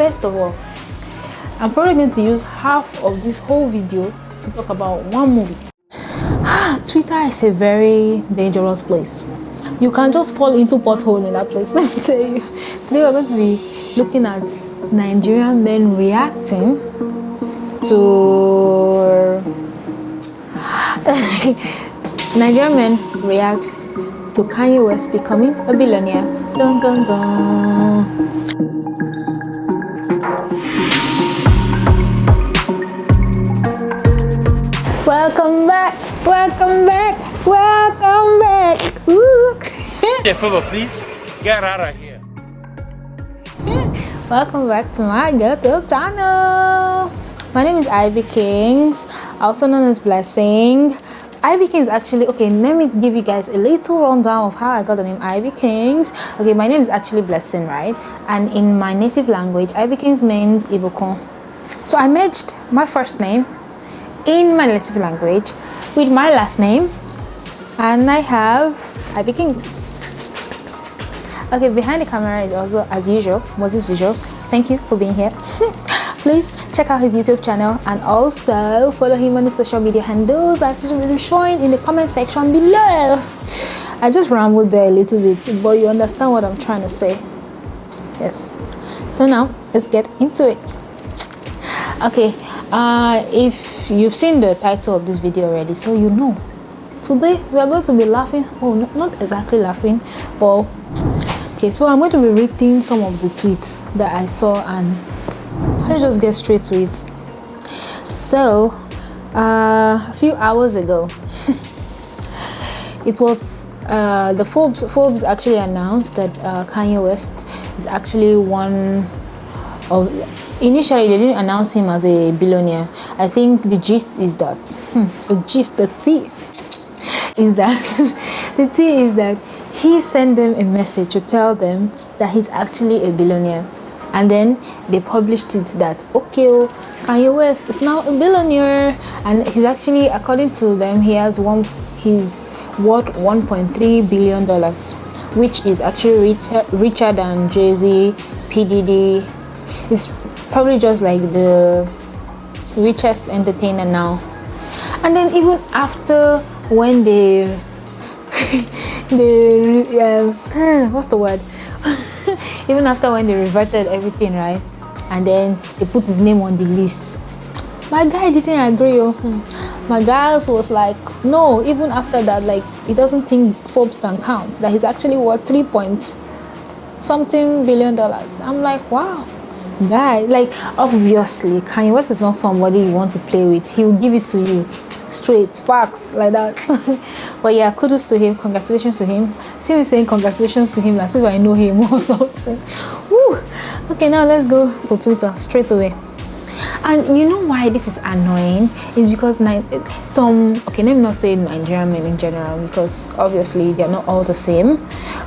first of all, I'm probably going to use half of this whole video to talk about one movie. Twitter is a very dangerous place. You can just fall into pothole in that place. Let me tell you. Today we're going to be looking at Nigerian men reacting to Nigerian men reacts to Kanye West becoming a billionaire. Dun dun dun. Welcome back, welcome back, welcome back. Ooh. A favor, please. Get out of here. Welcome back to my YouTube channel. My name is IBKinx, also known as Blessing. IBKinx actually, okay, let me give you guys a little rundown of how I got the name IBKinx. Okay, my name is actually Blessing, right? And in my native language, IBKinx means Ibukun. So I merged my first name in my native language with my last name, and I have IBKinx. Okay, behind the camera is also, as usual, MosesVisuals. Thank you for being here. Please check out his YouTube channel and also follow him on the social media handles that will be showing in the comment section below. I just rambled there a little bit, but you understand what I'm trying to say. Yes. So now let's get into it. Okay, if you've seen the title of this video already, so you know today we are going to be laughing. Oh, not exactly laughing, but okay, so I'm going to be reading some of the tweets that I saw, and let's just get straight to it. So a few hours ago it was the Forbes actually announced that Kanye West is actually one of, initially they didn't announce him as a billionaire. I think the gist is that the tea is that the tea is that he sent them a message to tell them that he's actually a billionaire, and then they published it that okay, Kanye West is now a billionaire, and he's actually, according to them, he's worth $1.3 billion, which is actually richer than Jay-Z, P. Diddy. It's probably just like the richest entertainer now. And then even after when they what's the word? Even after when they reverted everything, right? And then they put his name on the list. My guy didn't agree. My guys was like, no, even after that, like, he doesn't think Forbes can count that he's actually worth $3.something billion. I'm like, wow, guy, like, obviously Kanye West is not somebody you want to play with. He will give it to you straight, facts, like that. But yeah, kudos to him, congratulations to him. See me saying congratulations to him like if I know him or something. Woo. Okay, now let's go to Twitter straight away. And you know why this is annoying? It's because okay, let me not say Nigerian men in general, because obviously they're not all the same,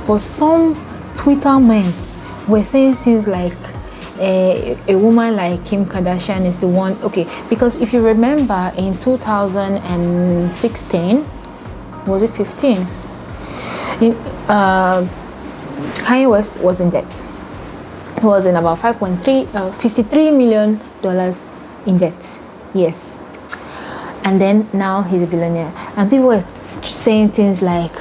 but some Twitter men were saying things like a woman like Kim Kardashian is the one. Okay, because if you remember in 2016, was it 15, Kanye West was in debt. He was in about $53 million in debt. Yes. And then now he's a billionaire, and people were saying things like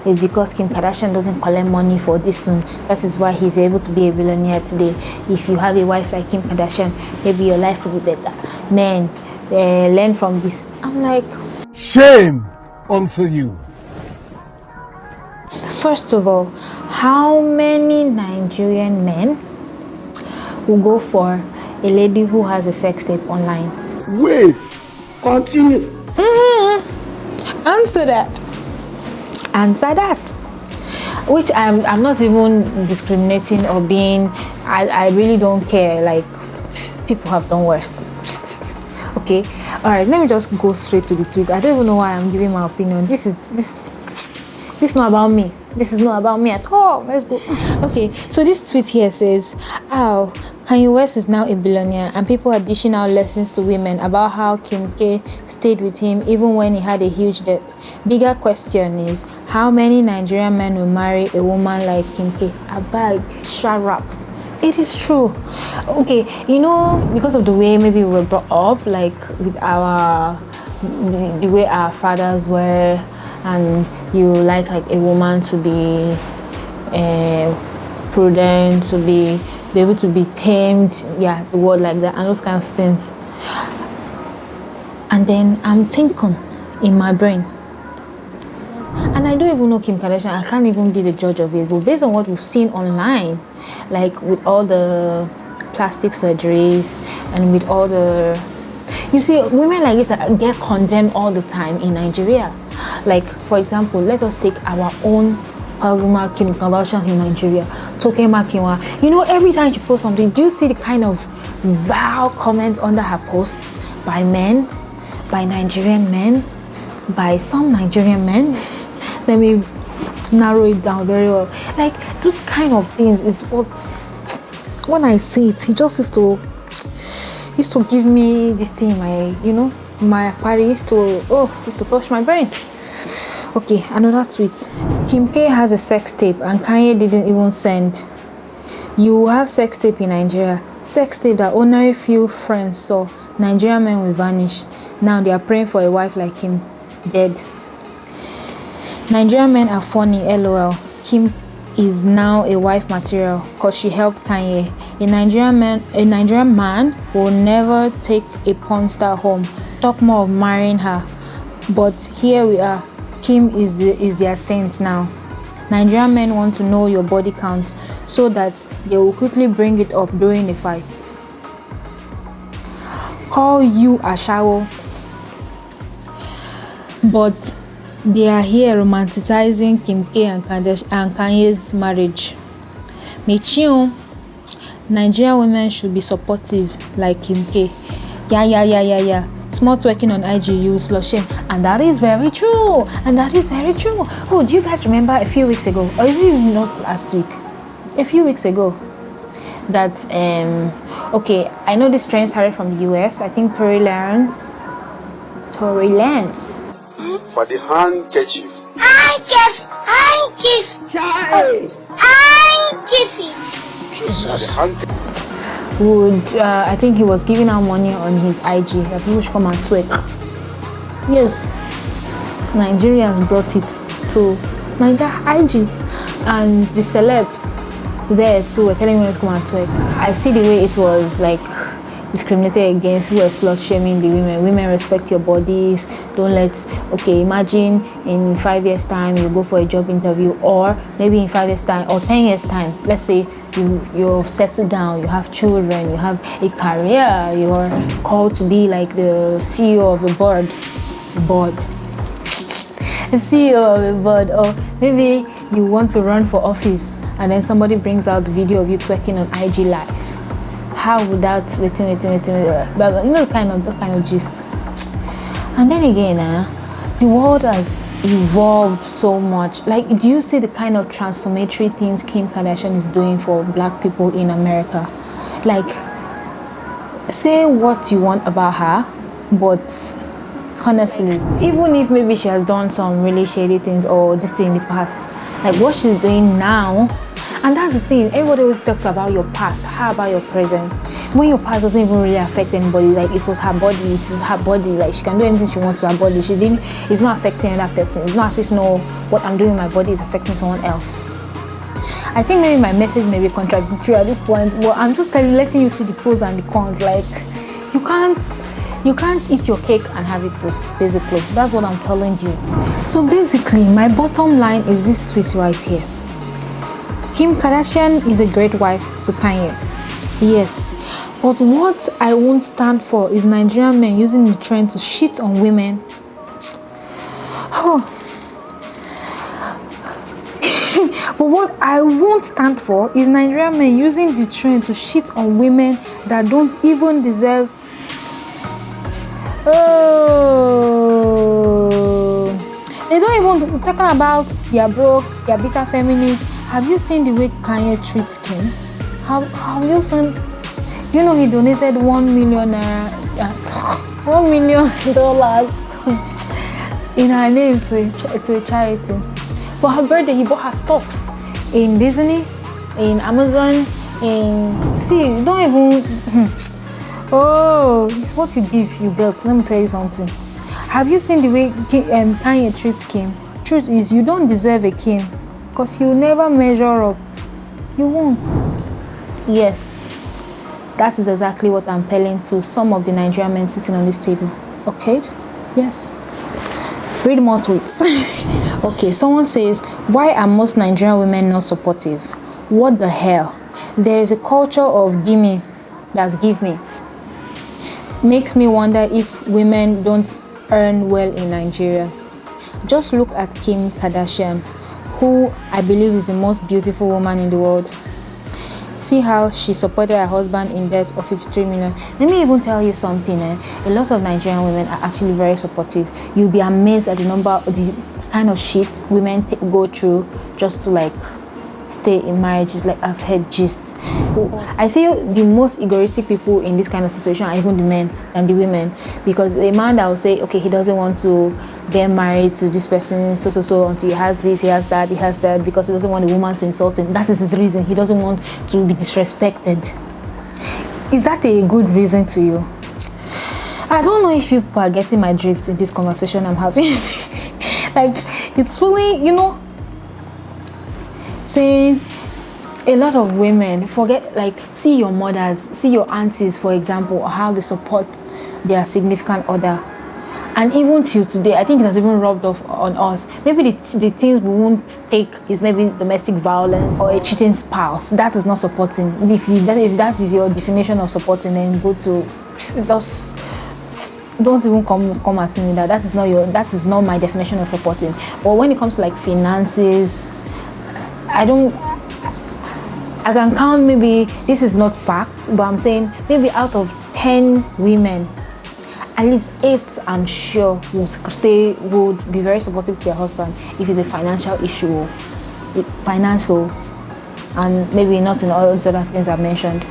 it's because Kim Kardashian doesn't collect money for this one, that is why he's able to be a billionaire today. If you have a wife like Kim Kardashian, maybe your life will be better. Men, learn from this. I'm like, Shame unto you. first of all, how many Nigerian men will go for a lady who has a sex tape online? Wait, continue. Answer that. Which I'm not even discriminating or being, I really don't care. Like, people have done worse. Okay, all right, let me just go straight to the tweet. I don't even know why I'm giving my opinion. This is not about me. This is not about me at all. Let's go. Okay, so this tweet here says, "Oh, Kanye West is now a billionaire, and people are dishing out lessons to women about how Kim K stayed with him even when he had a huge debt. Bigger question is, how many Nigerian men will marry a woman like Kim K?" A bag, shut up. It is true. Okay, you know, because of the way maybe we were brought up, like with the way our fathers were, and you like a woman to be prudent, to be able to be tamed, yeah, the word like that, and those kind of things. And then I'm thinking in my brain, and I don't even know Kim Kardashian, I can't even be the judge of it, but based on what we've seen online, like with all the plastic surgeries and with all the, you see, women like this get condemned all the time in Nigeria. Like, for example, let us take our own personal Kim Kardashian in Nigeria, Toke Makinwa. You know, every time she posts something, do you see the kind of vile comments under her posts by men, by Nigerian men, by some Nigerian men? Let me narrow it down very well. Like, those kind of things is what, when I see it, he just used to give me this thing, my party used to touch my brain. Okay, another tweet. Kim K has a sex tape and Kanye didn't even send. You have sex tape in Nigeria. Sex tape that only few friends saw. Nigerian men will vanish. Now they are praying for a wife like him. Dead. Nigerian men are funny, lol. Kim is now a wife material because she helped Kanye. A Nigerian man will never take a porn star home. Talk more of marrying her. But here we are. Kim is their saint now. Nigerian men want to know your body count so that they will quickly bring it up during the fight. Call you a shower. But they are here romanticizing Kim K and Kanye's marriage. Michiu, Nigerian women should be supportive like Kim K. Yeah. Small twerking on IG, you slut shame. And that is very true. Oh, do you guys remember a few weeks ago, or is it even not last week? A few weeks ago, that okay, I know this trend started from the US. I think Tory Lanez. For the handkerchief. Jesus. I think he was giving out money on his IG that people should come and twerk. Yes, Nigerians brought it to Nigeria IG, and the celebs there too were telling women to come and twerk. I see the way it was like discriminated against, who were slut shaming the women. Women, respect your bodies. Don't let, okay, imagine in 5 years time you go for a job interview, or maybe in 5 years time or 10 years time, let's say you're settled down, you have children, you have a career, you're called to be like the CEO of a board, the CEO of a board, or maybe you want to run for office and then somebody brings out the video of you twerking on IG live. How would that you know, that kind of gist. And then again, the world has evolved so much. Like, do you see the kind of transformatory things Kim Kardashian is doing for black people in America? Like, say what you want about her, but honestly, even if maybe she has done some really shady things or this thing in the past, like what she's doing now. And that's the thing, everybody always talks about your past. How about your present? When your past doesn't even really affect anybody, like it was her body, it is her body, like she can do anything she wants to her body. It's not affecting another person. It's not as if, no, what I'm doing with my body is affecting someone else. I think maybe my message may be contradictory at this point, but I'm just letting you see the pros and the cons. Like, you can't eat your cake and have it too, basically. That's what I'm telling you. So basically, my bottom line is this tweet right here. Kim Kardashian is a great wife to Kanye. Yes, but what I won't stand for is Nigerian men using the trend to shit on women. Oh. But what I won't stand for is Nigerian men using the trend to shit on women that don't even deserve. Oh, they don't even talking about they're broke, they're bitter feminists. Have you seen the way Kanye treats Kim? Have you seen? Do you know he donated $1 million in her name to a charity? For her birthday, he bought her stocks in Disney, in Amazon, in see, you don't even oh, it's what you give, you get. Let me tell you something. Have you seen the way Kanye treats Kim? Truth is, you don't deserve a Kim because you never measure up. You won't. Yes, that is exactly what I'm telling to some of the Nigerian men sitting on this table. Okay? Yes. Read more tweets. Okay, someone says, why are most Nigerian women not supportive? What the hell? There is a culture of gimme, that's give me. Makes me wonder if women don't earn well in Nigeria. Just look at Kim Kardashian, who I believe is the most beautiful woman in the world. See how she supported her husband in debt of 53 million. Let me even tell you something. A lot of Nigerian women are actually very supportive. You'll be amazed at the kind of shit women go through just to like stay in marriages. Like I've heard gist. I feel the most egoistic people in this kind of situation are even the men than the women, because a man that will say, okay, he doesn't want to get married to this person so until he has this, he has that, because he doesn't want a woman to insult him. That is his reason. He doesn't want to be disrespected. Is that a good reason to you? I don't know if people are getting my drift in this conversation I'm having. Like, it's really, you know, saying a lot of women forget, like, see your mothers, see your aunties, for example, how they support their significant other. And even till today, I think it has even rubbed off on us. Maybe the things we won't take is maybe domestic violence or a cheating spouse. That is not supporting. If that is your definition of supporting, then go to just don't even come at me with that. That is not my definition of supporting. But when it comes to like finances, I can count, maybe this is not facts, but I'm saying maybe out of 10 women, at least 8, I'm sure, would be very supportive to their husband if it's a financial issue, financial, and maybe not in all those other things I've mentioned.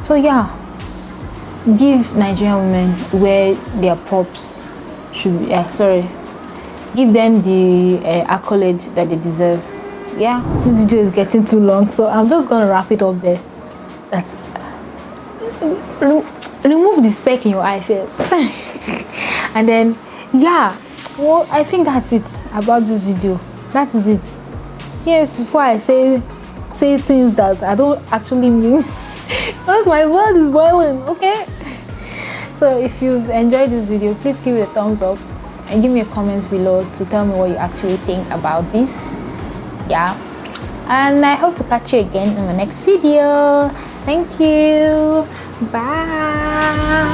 So yeah, give Nigerian women where their props should be. Give them the accolade that they deserve. Yeah, this video is getting too long, so I'm just gonna wrap it up there. That's remove the speck in your eye first. And then yeah, well, I think that's it about this video. That is it. Yes, before I say things that I don't actually mean, because my blood is boiling. Okay, so if you've enjoyed this video, please give it a thumbs up and give me a comment below to tell me what you actually think about this. Yeah, and I hope to catch you again in my next video. Thank you. Bye.